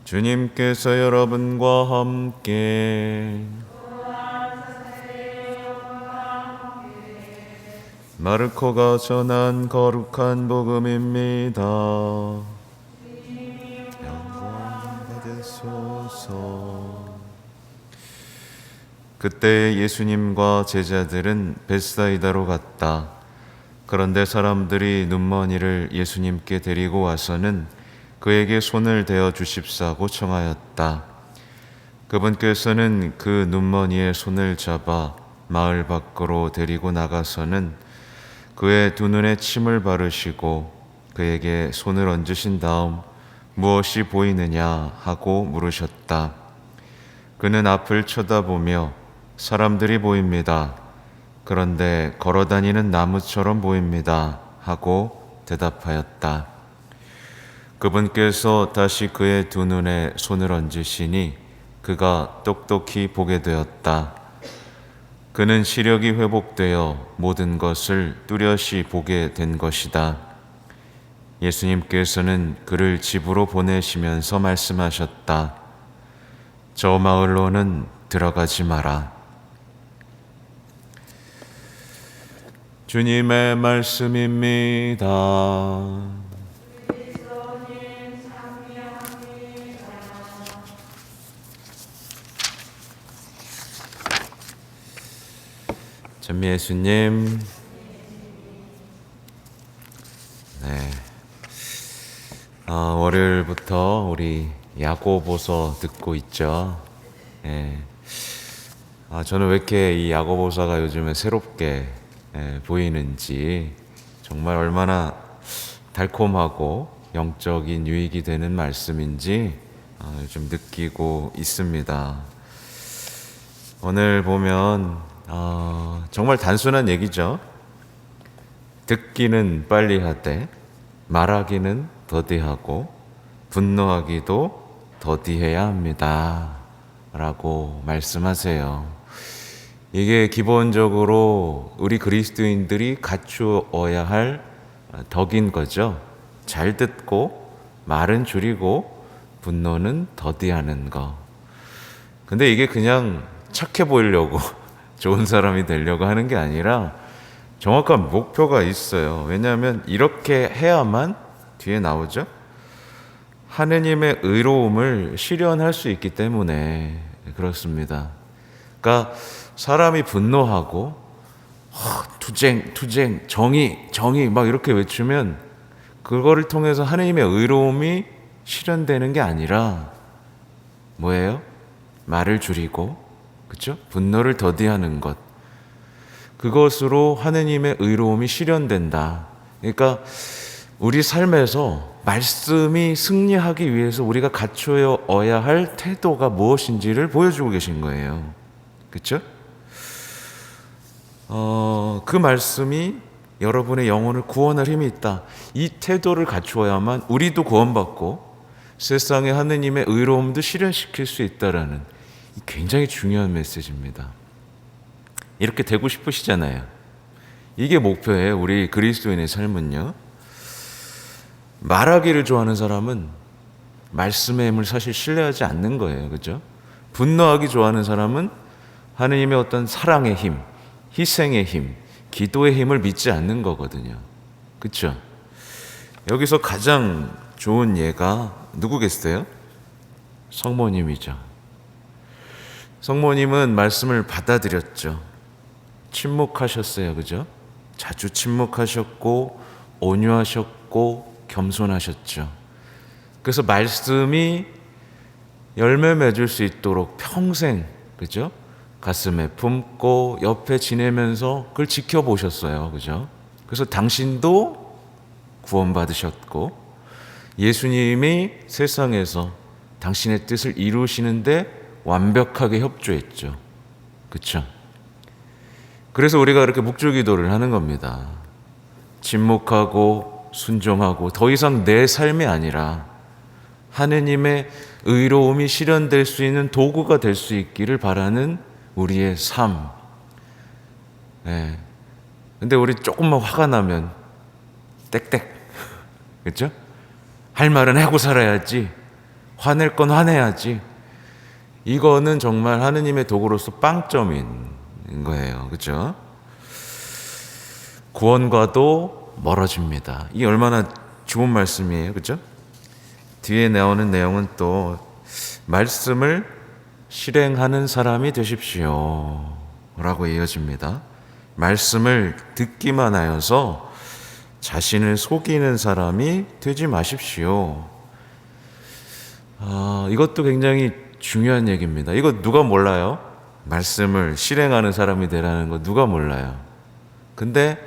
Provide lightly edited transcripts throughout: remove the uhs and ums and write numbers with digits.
주님께서 여러분과 함께 마르코가 전한 거룩한 복음입니다. 영광 받으소서. 그때 예수님과 제자들은 벳사이다로 갔다. 그런데 사람들이 눈먼이를 예수님께 데리고 와서는 그에게 손을 대어 주십사고 청하였다. 그분께서는 그 눈먼이의 손을 잡아 마을 밖으로 데리고 나가서는 그의 두 눈에 침을 바르시고 그에게 손을 얹으신 다음 무엇이 보이느냐 하고 물으셨다. 그는 앞을 쳐다보며 사람들이 보입니다. 그런데 걸어다니는 나무처럼 보입니다 하고 대답하였다. 그분께서 다시 그의 두 눈에 손을 얹으시니 그가 똑똑히 보게 되었다. 그는 시력이 회복되어 모든 것을 뚜렷이 보게 된 것이다. 예수님께서는 그를 집으로 보내시면서 말씀하셨다. 저 마을로는 들어가지 마라. 주님의 말씀입니다. 전 예수님, 월요일부터 우리 야고보서 듣고 있죠. 저는 왜 이렇게 이 야고보서가 요즘에 새롭게 보이는지, 정말 얼마나 달콤하고 영적인 유익이 되는 말씀인지 요즘 느끼고 있습니다. 오늘 보면 정말 단순한 얘기죠. 듣기는 빨리 하되 말하기는 더디하고 분노하기도 더디해야 합니다 라고 말씀하세요. 이게 기본적으로 우리 그리스도인들이 갖추어야 할 덕인 거죠. 잘 듣고 말은 줄이고 분노는 더디하는 거. 근데 이게 그냥 착해 보이려고 좋은 사람이 되려고 하는 게 아니라 정확한 목표가 있어요. 왜냐하면 이렇게 해야만 뒤에 나오죠. 하느님의 의로움을 실현할 수 있기 때문에 그렇습니다. 그러니까 사람이 분노하고 투쟁, 정의 막 이렇게 외치면 그거를 통해서 하느님의 의로움이 실현되는 게 아니라 뭐예요? 말을 줄이고, 그렇죠? 분노를 더디하는 것. 그것으로 하느님의 의로움이 실현된다. 그러니까 우리 삶에서 말씀이 승리하기 위해서 우리가 갖추어야 할 태도가 무엇인지를 보여주고 계신 거예요. 그렇죠? 그 말씀이 여러분의 영혼을 구원할 힘이 있다. 이 태도를 갖추어야만 우리도 구원받고 세상에 하느님의 의로움도 실현시킬 수 있다라는 굉장히 중요한 메시지입니다. 이렇게 되고 싶으시잖아요. 이게 목표예요. 우리 그리스도인의 삶은요. 말하기를 좋아하는 사람은 말씀의 힘을 사실 신뢰하지 않는 거예요. 그렇죠? 분노하기 좋아하는 사람은 하느님의 어떤 사랑의 힘, 희생의 힘, 기도의 힘을 믿지 않는 거거든요. 그렇죠? 여기서 가장 좋은 예가 누구겠어요? 성모님이죠. 성모님은 말씀을 받아들였죠. 침묵하셨어요. 그죠? 자주 침묵하셨고 온유하셨고 겸손하셨죠. 그래서 말씀이 열매 맺을 수 있도록 평생, 그죠? 가슴에 품고 옆에 지내면서 그걸 지켜보셨어요. 그죠? 그래서 당신도 구원받으셨고 예수님이 세상에서 당신의 뜻을 이루시는데 완벽하게 협조했죠. 그렇죠? 그래서 우리가 그렇게 묵주기도를 하는 겁니다. 침묵하고 순종하고 더 이상 내 삶이 아니라 하느님의 의로움이 실현될 수 있는 도구가 될 수 있기를 바라는 우리의 삶. 근데 우리 조금만 화가 나면 땡땡. 그렇죠? 할 말은 하고 살아야지. 화낼 건 화내야지. 이거는 정말 하느님의 도구로서 빵점인 거예요. 그렇죠? 구원과도 멀어집니다. 이 얼마나 좋은 말씀이에요. 그렇죠? 뒤에 나오는 내용은 또 말씀을 실행하는 사람이 되십시오 라고 이어집니다. 말씀을 듣기만 하여서 자신을 속이는 사람이 되지 마십시오. 이것도 굉장히 중요한 얘기입니다. 이거 누가 몰라요? 말씀을 실행하는 사람이 되라는 거 누가 몰라요? 근데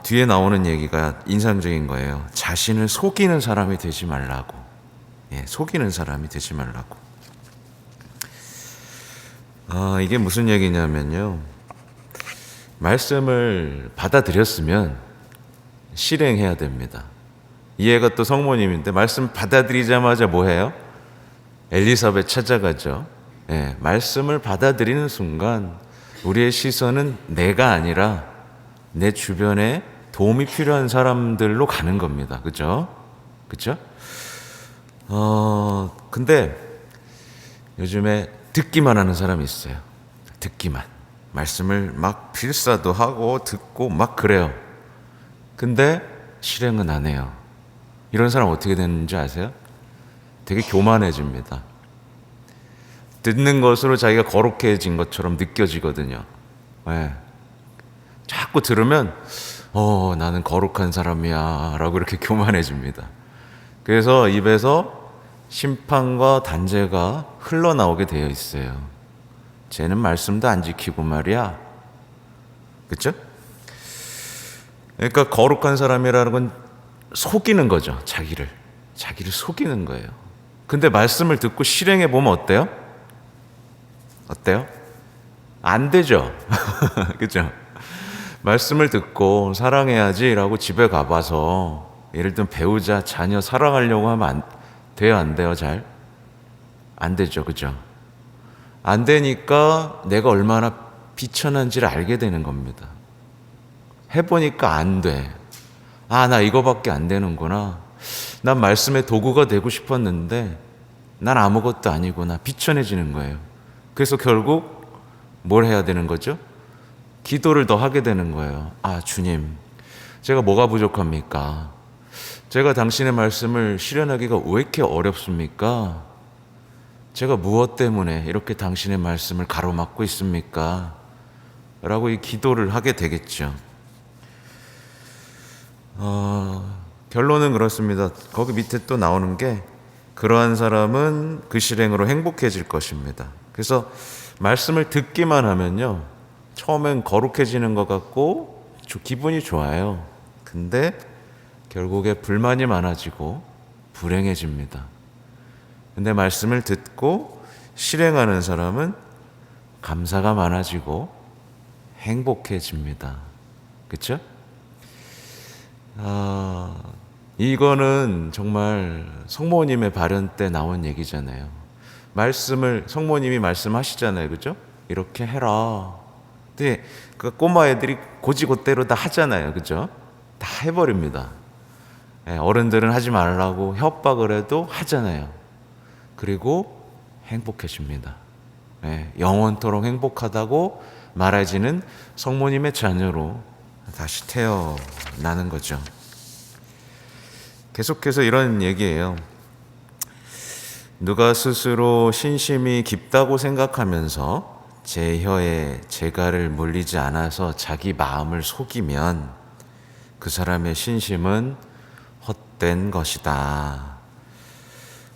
뒤에 나오는 얘기가 인상적인 거예요. 자신을 속이는 사람이 되지 말라고. 속이는 사람이 되지 말라고. 이게 무슨 얘기냐면요. 말씀을 받아들였으면 실행해야 됩니다. 이해가 또 성모님인데 말씀 받아들이자마자 뭐 해요? 엘리사벳 찾아가죠. 말씀을 받아들이는 순간 우리의 시선은 내가 아니라 내 주변에 도움이 필요한 사람들로 가는 겁니다. 그죠? 그죠? 근데 요즘에 듣기만 하는 사람이 있어요. 듣기만. 말씀을 막 필사도 하고 듣고 막 그래요. 근데 실행은 안 해요. 이런 사람 어떻게 되는지 아세요? 되게 교만해집니다. 듣는 것으로 자기가 거룩해진 것처럼 느껴지거든요. 자꾸 들으면 나는 거룩한 사람이야 라고 이렇게 교만해집니다. 그래서 입에서 심판과 단죄가 흘러나오게 되어 있어요. 쟤는 말씀도 안 지키고 말이야. 그렇죠? 그러니까 거룩한 사람이라는 건 속이는 거죠. 자기를 속이는 거예요. 근데 말씀을 듣고 실행해 보면 어때요? 안 되죠. 그죠? 말씀을 듣고 사랑해야지라고 집에 가봐서 예를 들면 배우자, 자녀 사랑하려고 하면 돼요, 안 돼요? 잘? 안 되죠. 그죠? 안 되니까 내가 얼마나 비천한지를 알게 되는 겁니다. 해보니까 안 돼. 나 이거밖에 안 되는구나. 난 말씀의 도구가 되고 싶었는데 난 아무것도 아니구나. 비천해지는 거예요. 그래서 결국 뭘 해야 되는 거죠? 기도를 더 하게 되는 거예요. 주님, 제가 뭐가 부족합니까? 제가 당신의 말씀을 실현하기가 왜 이렇게 어렵습니까? 제가 무엇 때문에 이렇게 당신의 말씀을 가로막고 있습니까? 라고 이 기도를 하게 되겠죠. 결론은 그렇습니다. 거기 밑에 또 나오는 게 그러한 사람은 그 실행으로 행복해질 것입니다. 그래서 말씀을 듣기만 하면요, 처음엔 거룩해지는 것 같고 기분이 좋아요. 근데 결국에 불만이 많아지고 불행해집니다. 근데 말씀을 듣고 실행하는 사람은 감사가 많아지고 행복해집니다. 그렇죠? 이거는 정말 성모님의 발언 때 나온 얘기잖아요. 말씀을 성모님이 말씀하시잖아요. 그죠? 이렇게 해라. 근데 그 꼬마 애들이 고지고대로 다 하잖아요. 그죠? 다 해버립니다. 어른들은 하지 말라고 협박을 해도 하잖아요. 그리고 행복해집니다. 영원토록 행복하다고 말해지는 성모님의 자녀로 다시 태어나는 거죠. 계속해서 이런 얘기예요. 누가 스스로 신심이 깊다고 생각하면서 제 혀에 재갈을 물리지 않아서 자기 마음을 속이면 그 사람의 신심은 헛된 것이다.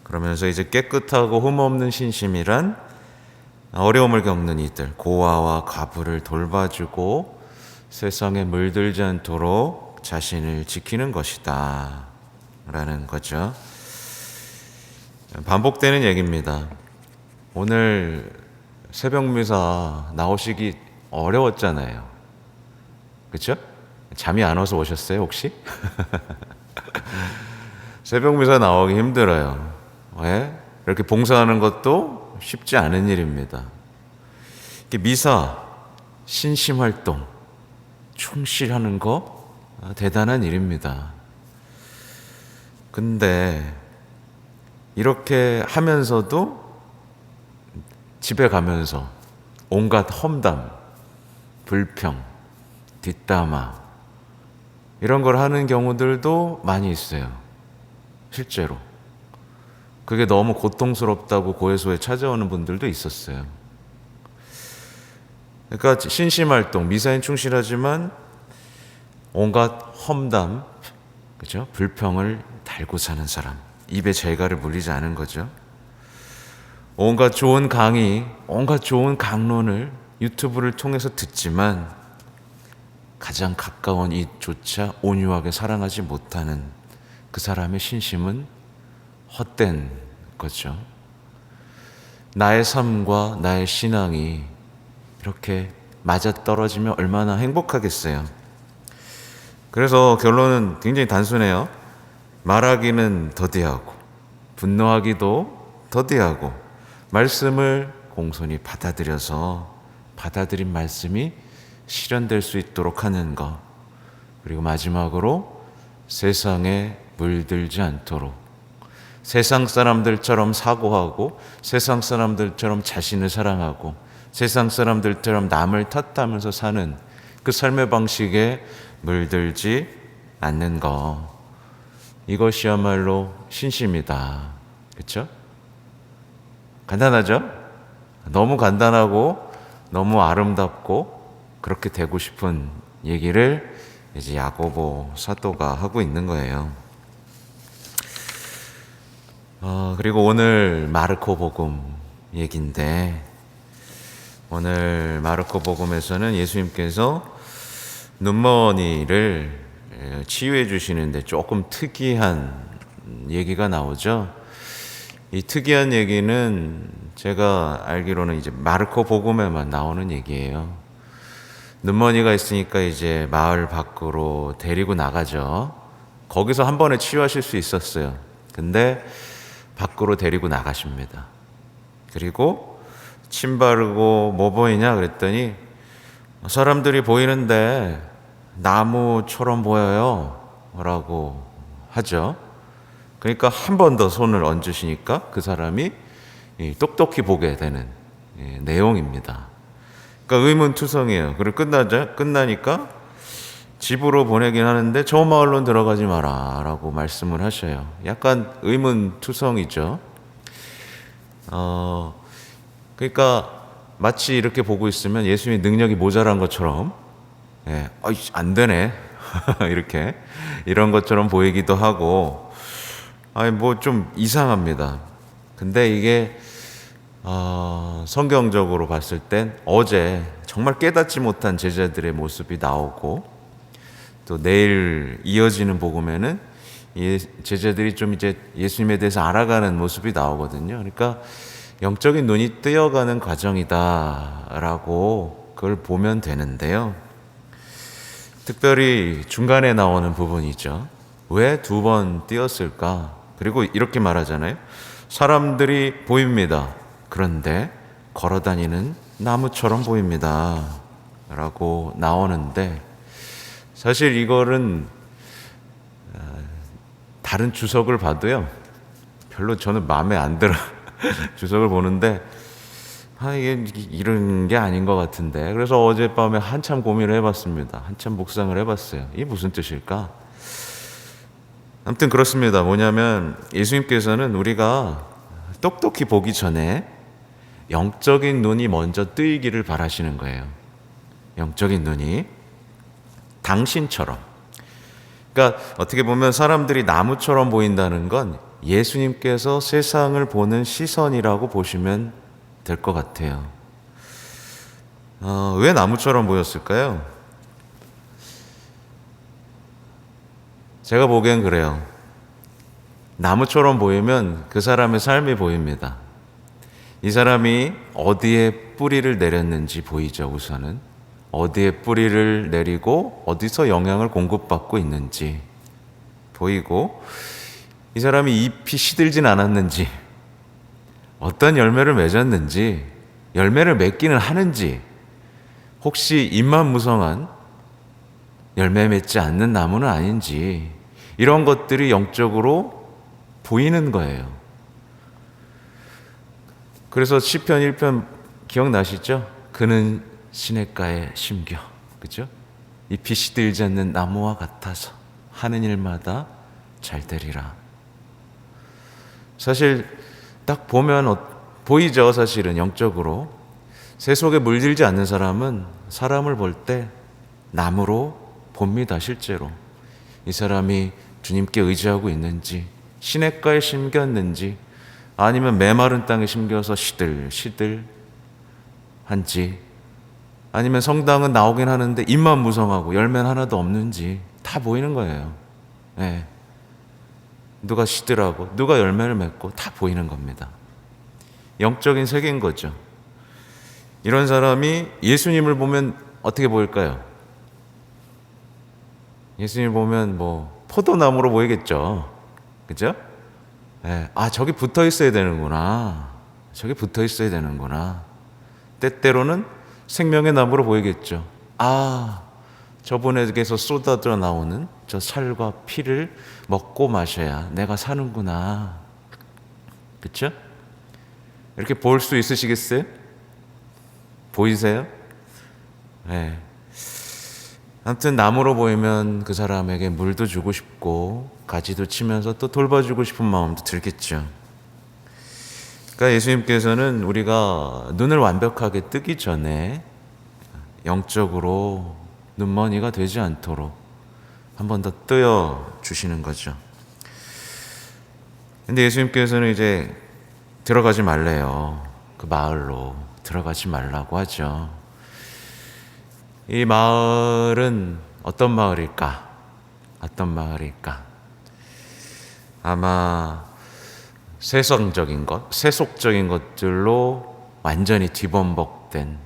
그러면서 이제 깨끗하고 흠없는 신심이란 어려움을 겪는 이들, 고아와 과부를 돌봐주고 세상에 물들지 않도록 자신을 지키는 것이다 라는 거죠. 반복되는 얘기입니다. 오늘 새벽미사 나오시기 어려웠잖아요. 그렇죠? 잠이 안 와서 오셨어요 혹시? 새벽미사 나오기 힘들어요. 왜? 이렇게 봉사하는 것도 쉽지 않은 일입니다. 미사, 신심활동, 충실하는 거 대단한 일입니다. 근데 이렇게 하면서도 집에 가면서 온갖 험담, 불평, 뒷담화 이런 걸 하는 경우들도 많이 있어요. 실제로. 그게 너무 고통스럽다고 고해소에 찾아오는 분들도 있었어요. 그러니까 신심활동, 미사엔 충실하지만 온갖 험담, 그죠? 불평을 달고 사는 사람. 입에 재갈을 물리지 않은 거죠. 온갖 좋은 강의, 온갖 좋은 강론을 유튜브를 통해서 듣지만 가장 가까운 이조차 온유하게 사랑하지 못하는 그 사람의 신심은 헛된 거죠. 나의 삶과 나의 신앙이 이렇게 맞아떨어지면 얼마나 행복하겠어요. 그래서 결론은 굉장히 단순해요. 말하기는 더디하고 분노하기도 더디하고 말씀을 공손히 받아들여서 받아들인 말씀이 실현될 수 있도록 하는 것. 그리고 마지막으로 세상에 물들지 않도록 세상 사람들처럼 사고하고 세상 사람들처럼 자신을 사랑하고 세상 사람들처럼 남을 탓하면서 사는 그 삶의 방식에 물들지 않는 것. 이것이야말로 신심이다. 그렇죠? 간단하죠? 너무 간단하고 너무 아름답고 그렇게 되고 싶은 얘기를 이제 야고보 사도가 하고 있는 거예요. 그리고 오늘 마르코 복음 얘기인데 오늘 마르코 복음에서는 예수님께서 눈머니를 치유해 주시는데 조금 특이한 얘기가 나오죠. 이 특이한 얘기는 제가 알기로는 이제 마르코 복음에만 나오는 얘기예요. 눈머니가 있으니까 이제 마을 밖으로 데리고 나가죠. 거기서 한 번에 치유하실 수 있었어요. 근데 밖으로 데리고 나가십니다. 그리고 침 바르고 뭐 보이냐 그랬더니 사람들이 보이는데 나무처럼 보여요 라고 하죠. 그러니까 한 번 더 손을 얹으시니까 그 사람이 똑똑히 보게 되는 내용입니다. 그러니까 의문투성이에요. 그리고 끝나니까 집으로 보내긴 하는데 저 마을로 들어가지 마라 라고 말씀을 하셔요. 약간 의문투성이죠. 그러니까 마치 이렇게 보고 있으면 예수님의 능력이 모자란 것처럼 안 되네 이렇게 이런 것처럼 보이기도 하고 뭐 좀 이상합니다. 근데 이게 성경적으로 봤을 땐 어제 정말 깨닫지 못한 제자들의 모습이 나오고 또 내일 이어지는 복음에는 제자들이 좀 이제 예수님에 대해서 알아가는 모습이 나오거든요. 그러니까 영적인 눈이 뜨여가는 과정이다라고 그걸 보면 되는데요. 특별히 중간에 나오는 부분이죠. 왜 2번 띄었을까? 그리고 이렇게 말하잖아요. 사람들이 보입니다. 그런데 걸어다니는 나무처럼 보입니다. 라고 나오는데 사실 이거는 다른 주석을 봐도요. 별로 저는 마음에 안 들어. 주석을 보는데 이게 이런 게 아닌 것 같은데 그래서 어젯밤에 한참 고민을 해봤습니다. 한참 묵상을 해봤어요. 이게 무슨 뜻일까? 아무튼 그렇습니다. 뭐냐면 예수님께서는 우리가 똑똑히 보기 전에 영적인 눈이 먼저 뜨이기를 바라시는 거예요. 영적인 눈이 당신처럼. 그러니까 어떻게 보면 사람들이 나무처럼 보인다는 건 예수님께서 세상을 보는 시선이라고 보시면 될 것 같아요. 왜 나무처럼 보였을까요? 제가 보기엔 그래요. 나무처럼 보이면 그 사람의 삶이 보입니다. 이 사람이 어디에 뿌리를 내렸는지 보이죠, 우선은. 어디에 뿌리를 내리고 어디서 영향을 공급받고 있는지 보이고 이 사람이 잎이 시들진 않았는지 어떤 열매를 맺었는지 열매를 맺기는 하는지 혹시 잎만 무성한 열매 맺지 않는 나무는 아닌지 이런 것들이 영적으로 보이는 거예요. 그래서 시편 1편 기억나시죠? 그는 시냇가에 심겨, 그죠? 잎이 시들지 않는 나무와 같아서 하는 일마다 잘 되리라. 사실 딱 보면 보이죠. 사실은 영적으로 새 속에 물들지 않는 사람은 사람을 볼 때 나무로 봅니다. 실제로 이 사람이 주님께 의지하고 있는지, 시냇가에 심겼는지, 아니면 메마른 땅에 심겨서 시들시들한지, 아니면 성당은 나오긴 하는데 잎만 무성하고 열매는 하나도 없는지 다 보이는 거예요. 네. 누가 시들하고 누가 열매를 맺고 다 보이는 겁니다. 영적인 세계인 거죠. 이런 사람이 예수님을 보면 어떻게 보일까요? 예수님을 보면 뭐 포도나무로 보이겠죠. 그죠? 네. 아, 저기 붙어 있어야 되는구나. 저기 붙어 있어야 되는구나. 때때로는 생명의 나무로 보이겠죠. 아, 저분에게서 쏟아져 나오는 저 살과 피를 먹고 마셔야 내가 사는구나. 그렇죠? 이렇게 볼 수 있으시겠어요? 보이세요? 네. 아무튼 나무로 보이면 그 사람에게 물도 주고 싶고 가지도 치면서 또 돌봐주고 싶은 마음도 들겠죠. 그러니까 예수님께서는 우리가 눈을 완벽하게 뜨기 전에 영적으로 눈머니가 되지 않도록 한 번 더 뜨여 주시는 거죠. 근데 예수님께서는 이제 들어가지 말래요. 그 마을로 들어가지 말라고 하죠. 이 마을은 어떤 마을일까? 어떤 마을일까? 아마 세상적인 것, 세속적인 것들로 완전히 뒤범벅된,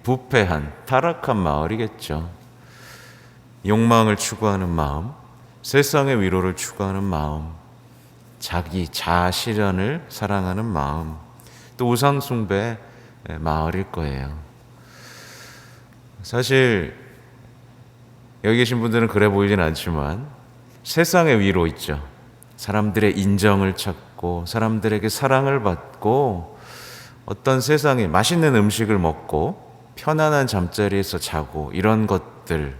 부패한, 타락한 마을이겠죠. 욕망을 추구하는 마음, 세상의 위로를 추구하는 마음, 자기 자아실현을 사랑하는 마음, 또 우상숭배 마을일 거예요. 사실 여기 계신 분들은 그래 보이진 않지만 세상의 위로 있죠. 사람들의 인정을 찾고 사람들에게 사랑을 받고 어떤 세상에 맛있는 음식을 먹고 편안한 잠자리에서 자고, 이런 것들,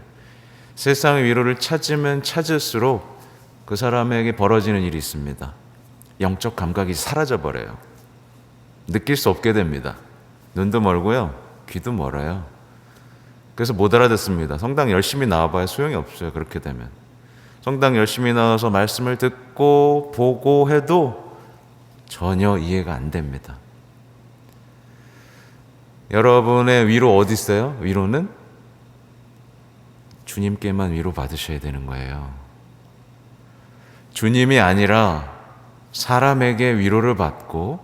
세상의 위로를 찾으면 찾을수록 그 사람에게 벌어지는 일이 있습니다. 영적 감각이 사라져버려요. 느낄 수 없게 됩니다. 눈도 멀고요, 귀도 멀어요. 그래서 못 알아듣습니다. 성당 열심히 나와봐야 소용이 없어요. 그렇게 되면 성당 열심히 나와서 말씀을 듣고 보고 해도 전혀 이해가 안 됩니다. 여러분의 위로 어디 있어요? 위로는 주님께만 위로 받으셔야 되는 거예요. 주님이 아니라 사람에게 위로를 받고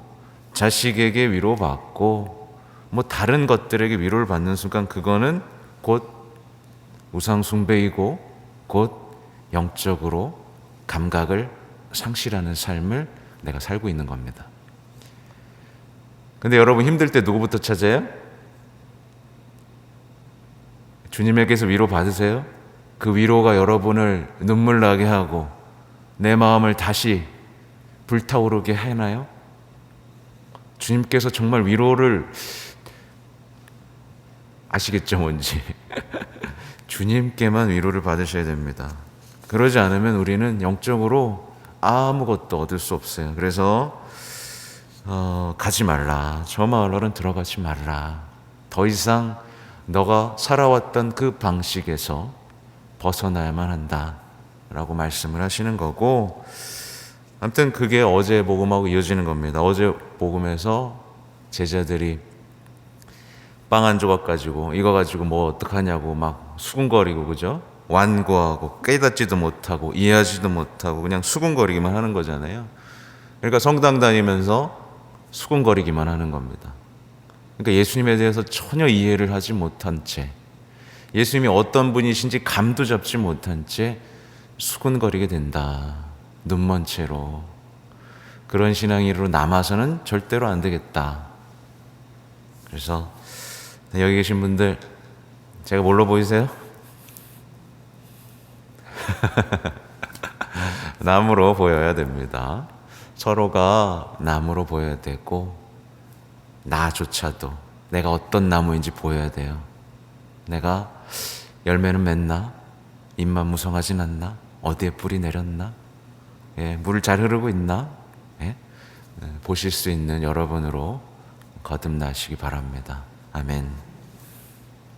자식에게 위로받고 뭐 다른 것들에게 위로를 받는 순간 그거는 곧 우상숭배이고 곧 영적으로 감각을 상실하는 삶을 내가 살고 있는 겁니다. 근데 여러분 힘들 때 누구부터 찾아요? 주님에게서 위로 받으세요? 그 위로가 여러분을 눈물 나게 하고 내 마음을 다시 불타오르게 해나요? 주님께서 정말 위로를 아시겠죠, 뭔지. 주님께만 위로를 받으셔야 됩니다. 그러지 않으면 우리는 영적으로 아무것도 얻을 수 없어요. 그래서 가지 말라. 저 마을로는 들어가지 말라. 더 이상 너가 살아왔던 그 방식에서 벗어나야만 한다 라고 말씀을 하시는 거고, 아무튼 그게 어제 복음하고 이어지는 겁니다. 어제 복음에서 제자들이 빵 한 조각 가지고 이거 가지고 뭐 어떡하냐고 막 수군거리고, 그죠? 완고하고 깨닫지도 못하고 이해하지도 못하고 그냥 수군거리기만 하는 거잖아요. 그러니까 성당 다니면서 수군거리기만 하는 겁니다. 그러니까 예수님에 대해서 전혀 이해를 하지 못한 채, 예수님이 어떤 분이신지 감도 잡지 못한 채 수군거리게 된다. 눈먼 채로. 그런 신앙인으로 남아서는 절대로 안 되겠다. 그래서 여기 계신 분들, 제가 뭘로 보이세요? 나무로 보여야 됩니다. 서로가 나무로 보여야 되고, 나조차도 내가 어떤 나무인지 보여야 돼요. 내가 열매는 맺나? 잎만 무성하진 않나? 어디에 뿌리 내렸나? 예, 물 잘 흐르고 있나? 예? 보실 수 있는 여러분으로 거듭나시기 바랍니다. 아멘.